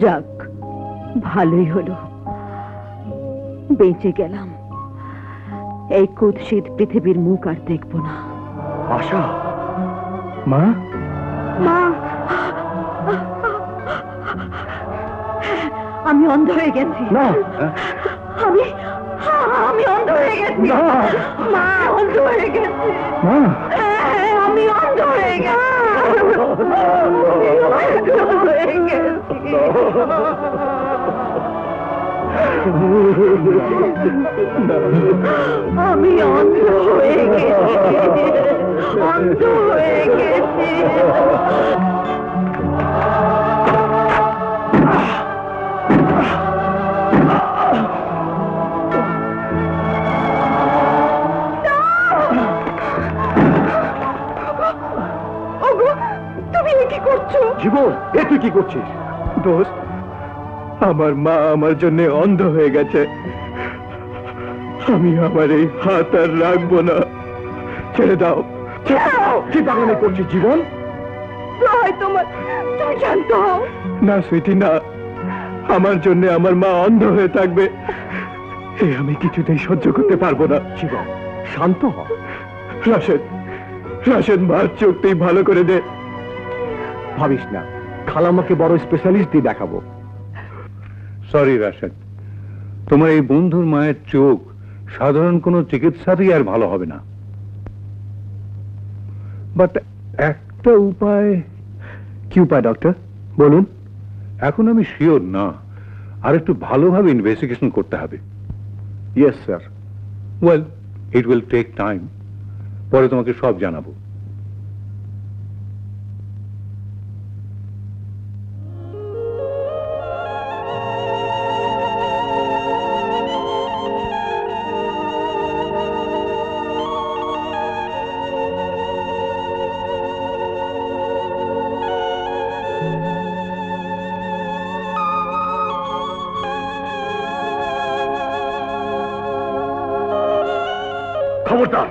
যাক, ভালোই হলো, বেঁচে গেলাম। এই কুৎসিত পৃথিবীর মুখ আর দেখব না। আশা, মা, মা, আমি অন্ধ হয়ে গেছি। না, আমি আমি অন্ধ হয়ে গেছি। না। মা, অন্ধ হয়ে গেছি। মা, হ্যাঁ, আমি অন্ধ হয়ে গেছি। আমি অন্ধ হয়ে গেছি, অন্ধ হয়ে গেছি। তুমি কি করছো? জীবন, এ তুই কি করছিস? দোস্ত, আমার মা আমার জন্য অন্ধ হয়ে গেছে। আমি আমার এই হাত আর রাখবো না। ছেড়ে দাও, ছেড়ে দাও। কি পাগলামি করছিস জীবন? তোমার, তুমি শান্ত হও। না সুইটি, না, আমার জন্য আমার মা অন্ধ হয়ে থাকবে এ আমি কিছুতেই সহ্য করতে পারবো না। জীবন, শান্ত হ। রাশেদ, রাশেদ, মার চোখটাই ভালো করে দে। ভাবিস না, খালাম্মাকে বড় স্পেশালিস্ট দিয়ে দেখাবো। সরি রাশেদ, তোমার এই বন্ধুর মায়ের চোখ সাধারণ কোনো চিকিৎসাতেই আর ভালো হবে না। বাট একটা উপায়। কি উপায় ডক্টর, বলুন? এখন আমি শিওর না, আর একটু ভালোভাবে ইনভেস্টিগেশন করতে হবে। Yes sir. Well, it will take time, পরে তোমাকে সব জানাবো। খবরদার,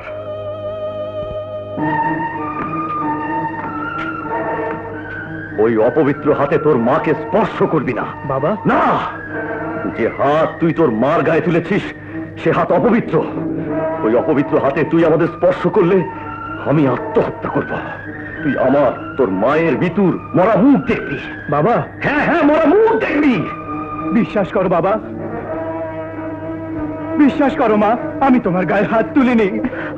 ওই অপবিত্র হাতে তোর মাকে স্পর্শ করবি না। বাবা, না, যে হাত তুই তোর মার গায়ে তুলেছিস সে হাত অপবিত্র। ওই অপবিত্র হাতে তুই আমাদের স্পর্শ করলে আমি আত্মহত্যা করব। তুই আমার, তোর মায়ের ভিতর মরা মুখ দেখবি। বাবা, হ্যাঁ হ্যাঁ, মরা মুখ দেখবি। বিশ্বাস করো বাবা, বিশ্বাস করো মা, আমি তোমার গায়ে হাত তুলিনি।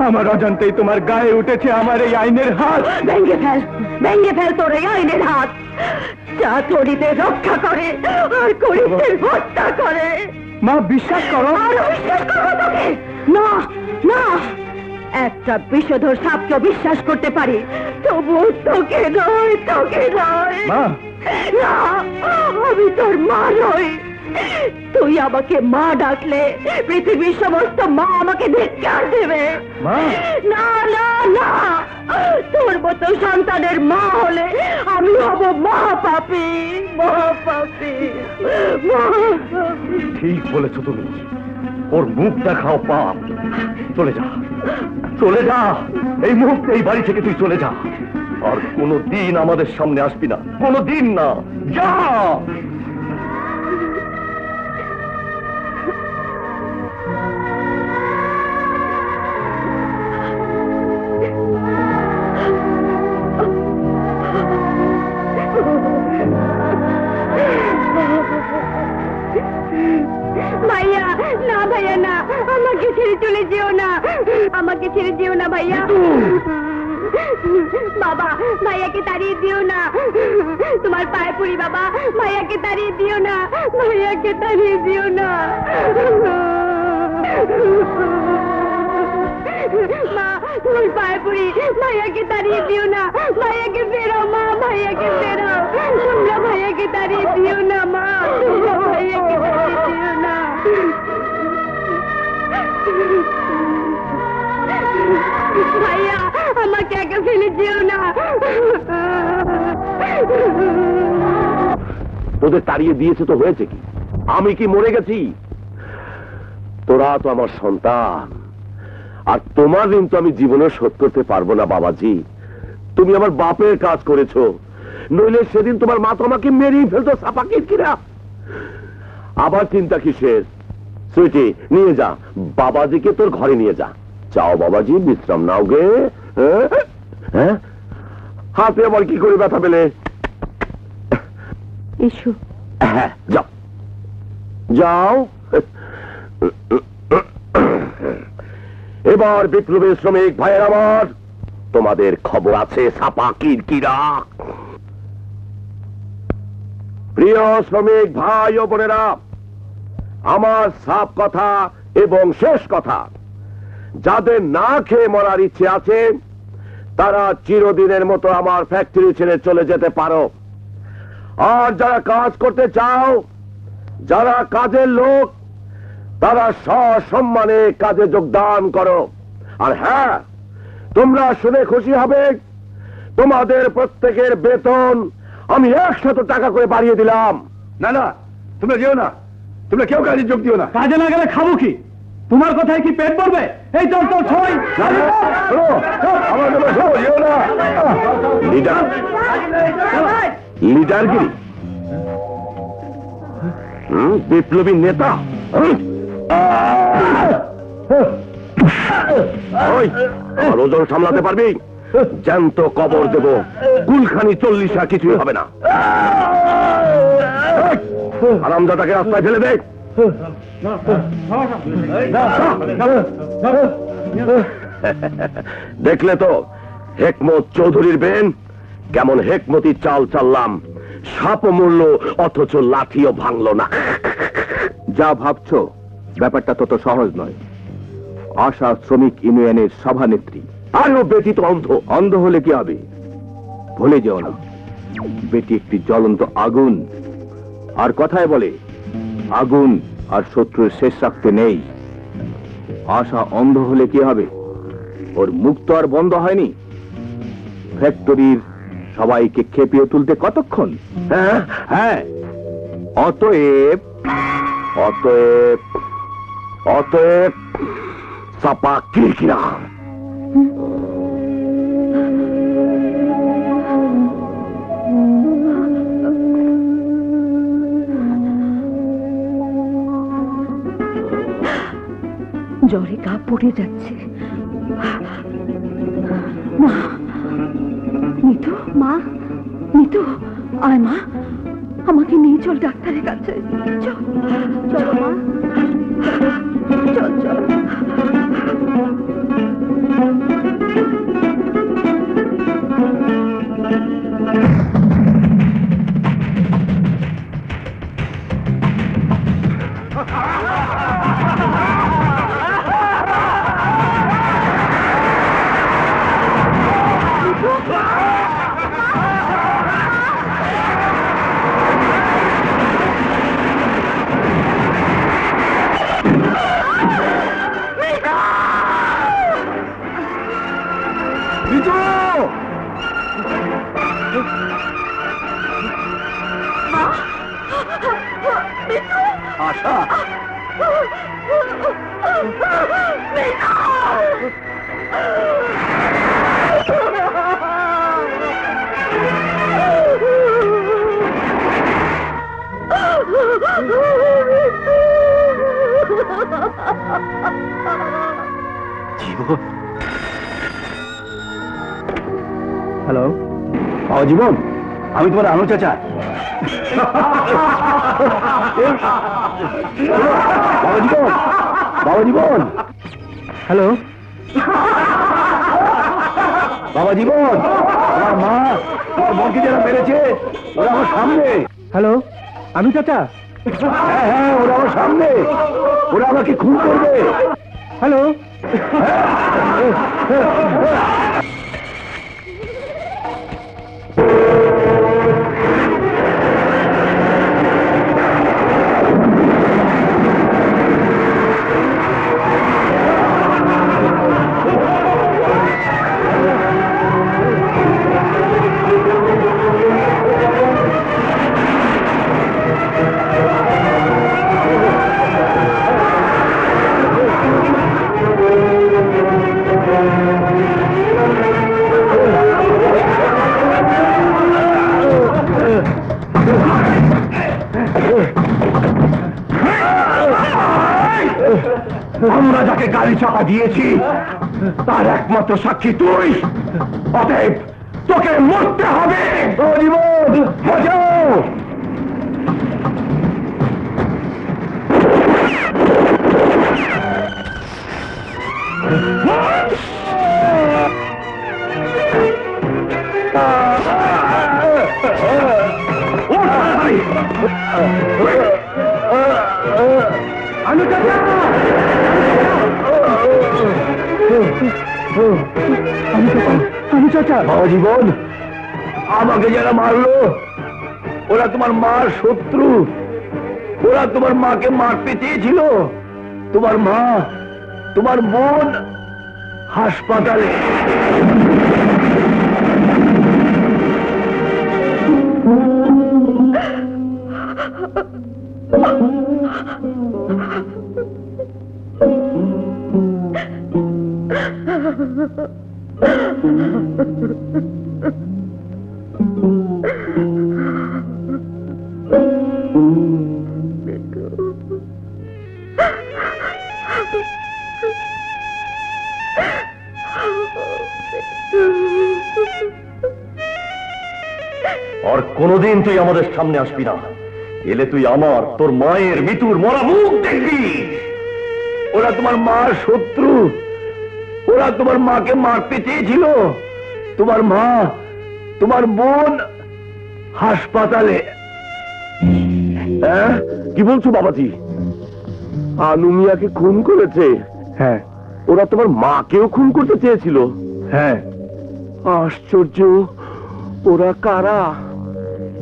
আমার অজান্তেই তোমার গায়ে উঠেছে আমার এই আইনের হাত। ভেঙে ফেল, ভেঙে ফেল তোর এই আইনের হাত, যা তরিদের রক্ষা করে আর করিদের হত্যা করে। মা, বিশ্বাস করো। আর বিশ্বাস করবো তোকে না, না, একটা বিষধর সাপকে বিশ্বাস করতে পারি, তবু তোকে নয়, তোকে নয়। মা, না, আমি তোর মা নই। তুই আমাকে মা ডাকলে পৃথিবীর সমস্ত মা আমাকে ধিক্কার দেবে। মা, না না না, তোর মতো সন্তানের মা হলে আমি হব মহাপাপী, মহাপাপী, মহাপাপী। ঠিক বলেছো তুমি, ওর মুখ দেখাও পাপ। চলে যা, চলে যা, এই মুহূর্তে এই বাড়ি থেকে তুই চলে যা। আর কোনোদিন আমাদের সামনে আসবি না, কোনোদিন না। যা। ভাইয়া, না ভাইয়া, না, আমাকে ছেড়ে চলে যেও না, আমাকে ছেড়ে যেও না ভাইয়া। বাবা, ভাইয়াকে তাড়িয়ে দিও না, তোমার পায়ে পড়ি বাবা, ভাইয়াকে তাড়িয়ে দিও না, ভাইয়াকে তাড়িয়ে দিও না। মা, তোমার পায়ে পড়ি, ভাইয়াকে তাড়িয়ে দিও না, ভাইয়াকে ফেরাও মা, ভাইয়াকে ফেরাও, তোমরা ভাইয়াকে তাড়িয়ে দিও না মা, তোমরা ভাইয়াকে তাড়িয়ে দিও না। ভাইয়া, আমাকে একা ফেলে যেও না। তোদের তাড়িয়ে দিয়েছে তো হয়েছে কি? আমি কি মরে গেছি? তোরা তো আমার সন্তান, আর তোমার ঋণ তো আমি জীবনে শোধ করতে পারবো না বাবাজি। তুমি আমার বাপের কাজ করেছো, নইলে সেদিন তোমার মা তো আমাকে মেরেই ফেলতো সাপাকির কিরা। আবার চিন্তা কিসের? সুইটি, নিয়ে যা, বাবাজিকে তোর ঘরে নিয়ে যা। যাও বাবাজি, বিশ্রাম নাও গে। হ্যাঁ, হাতে আবার কি করে ব্যথা পেলে? এসো। হ্যাঁ, যাও যাও। এবার বিপ্লবী শ্রমিক ভাইয়ের আমার, তোমাদের খবর আছে ছাপা কিরকিরা। প্রিয় শ্রমিক ভাই ও বোনেরা, আমার সাপ কথা এবং শেষ কথা, যাদের না খেয়ে মরার ইচ্ছে আছে তারা চিরদিনের মতো আমার ফ্যাক্টরি ছেড়ে চলে যেতে পারো। আর যারা কাজ করতে চাও, যারা কাজের লোক, তারা সসম্মানে কাজে যোগদান করো। আর হ্যাঁ, তোমরা শুনে খুশি হবে, তোমাদের প্রত্যেকের বেতন আমি 100 টাকা করে বাড়িয়ে দিলাম। না না, তোমরা যেও না, তোমরা কেউ কাজে যোগ দিও না। কাজে না গেলে খাবো কি? তোমার কথায় কি পেট ভরবে? এই চল চল সবাই। লিডার, লিডারগিরি, বিপ্লবী নেতা। ওই, আমার ওজন সামলাতে পারবি? জ্যান্ত কবর দেব, কুলখানি 40 কিছুই হবে না। আরামদাদাকে রাস্তায় ফেলে দে। দেখলে তো হেকমত চৌধুরীর বেন, কেমন হেকমতি চাল চাললাম, সাপ মূল্য অথচ লাঠিও ভাঙলো না। যা ভাবছো ব্যাপারটা তত সহজ নয়। আশা শ্রমিক ইউনিয়নের সভানেত্রী, আরও বেটি তো অন্ধ। অন্ধ হলে কি হবে? ভুলে যেও না, বেটি একটি জ্বলন্ত আগুন। আর কথায় বলে, আগুন আর শত্রুর শেষ রাখতে নেই। আশা অন্ধ হলে কি হবে? ওর মুখ তো আর বন্ধ হয়নি। ফ্যাক্টরির সবাইকে খেপিয়ে তুলতে কতক্ষণ? হ্যাঁ, হ্যাঁ, অতএব অতএব অতএব চাপা কিরকিরা। জ্বরে গা পড়ে যাচ্ছে। মা, নিতু, মা, নিতু, আয় মা, আমাকে নিয়ে চল ডাক্তারের কাছে। চল, চলো মা, চল চল। আশা, হ্যালো, বাবা জীবন, আমি তোমার আনু চাচা। বাবা জীবন, বাবা জীবন, হ্যালো, বাবা জীবন, আমার মা, তোমার বোনকে যারা মেরেছে ওরা আমার সামনে। হ্যালো, আমি চাচা। হ্যাঁ হ্যাঁ, ওরা আমার সামনে, ওরা আমাকে খুন করবে। হ্যালো, আমরা যাকে গাড়ি চাপা দিয়েছি তার একমাত্র সাক্ষী তুই। অতএব তোকে মরতে হবে। বাঁচাও। আনু চাচা, আনু চাচা, বাবা জীবন, আমাকে যারা মারলো ওরা তোমার মার শত্রু। ওরা তোমার মাকে মারতে চেয়েছিল। তোমার মা, তোমার বোন হাসপাতালে। আর কোনদিন তুই আমাদের সামনে আসবি না। এলে তুই আমার, তোর মায়ের, মিতুর মরা মুখ দেখবি। ওরা তোমার মার শত্রু। ওরা তোমার মাকে মারতে চেয়েছিল। তোমার মা, তোমার বোন হাসপাতালে। হ্যাঁ, কি বলছো বাবাজি? আনু মিয়াকে খুন করেছে? হ্যাঁ ওরা তোমার মাকেও খুন করতে চেয়েছিল? হ্যাঁ, আশ্চর্য। ওরা কারা?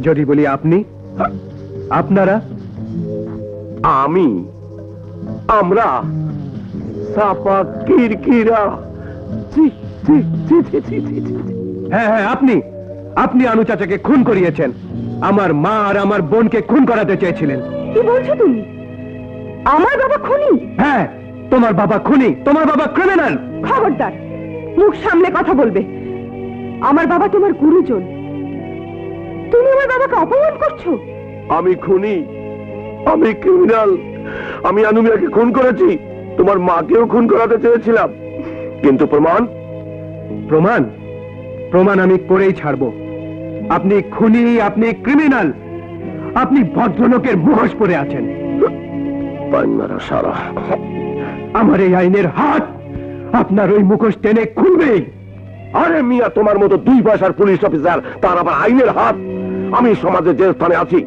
যদি বলি আপনি, আপনারা, আমি, আমরা, সাপা কিরকিরা। ছি, ছি, ছি, ছি, ছি, ছি, ছি। হ্যাঁ হ্যাঁ, আপনি আপনি আনু চাচাকে খুন করিয়েছেন। আমার মা আর আমার বোনকে খুন করাতে চেয়েছিলেন। কি বলছো তুমি? আমার বাবা খুনি? হ্যাঁ, তোমার বাবা খুনি, তোমার বাবা ক্রিমিনাল। খবরদার, মুখ সামলে কথা বলবে। আমার বাবা তোমার গুরুজন। তুমি আমার বাবাকে অপমান করছো। আমি খুনি, আমি ক্রিমিনাল। আমি আনু মিয়াকে খুন করেছি। তোমার মাকেও খুন করাতে চেয়েছিলাম, কিন্তু প্রমাণ? প্রমাণ? প্রমাণ আমি করেই ছাড়বো। আপনি খুনি, আপনি ক্রিমিনাল, আপনি ভদ্রলোকের মুখোশ পরে আছেন। পান্নারা সারা। আমার এই আইনের হাত আপনার ওই মুখোশ টেনে খুলবেই। আরে মিয়া, তোমার মতো 2 পয়সার পুলিশ অফিসার, তার আবার আইনের হাত? আমি সমাজে যে স্থানে আছি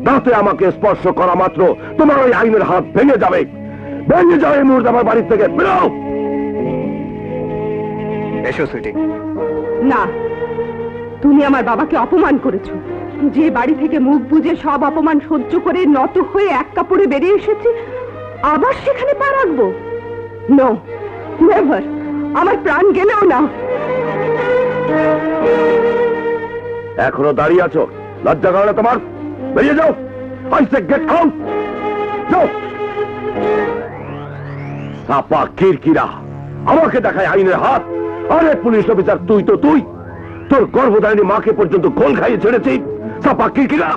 তাতে আমাকে স্পর্শ করা মাত্র তোমার ওই আইনের হাত ভেঙে যাবে। ভেঙে যাবে এই মুহূর্তে আমার বাড়ির থেকে। বেরো। এসো সুইটি। না, তুমি আমার বাবাকে অপমান করেছো। যে বাড়ি থেকে মুখ বুজে সব অপমান সহ্য করে নত হয়ে এক কাপড়ে বেরিয়ে এসেছি, আবার সেখানে পা রাখবো? No, never. আমার প্রাণ গেলেও না। এখনো দাঁড়িয়ে আছো? লজ্জা করে না তোমার? বেরিয়ে যাও। I say get out. যাও। সাপা কিরকিরা আমাকে দেখায় আইনের হাত। আরে পুলিশ অফিসার, তুই তো তুই, তোর গর্ভধারিণী মাকে পর্যন্ত গোল খাইয়ে ছেড়েছি। সাপা কিরকিরা।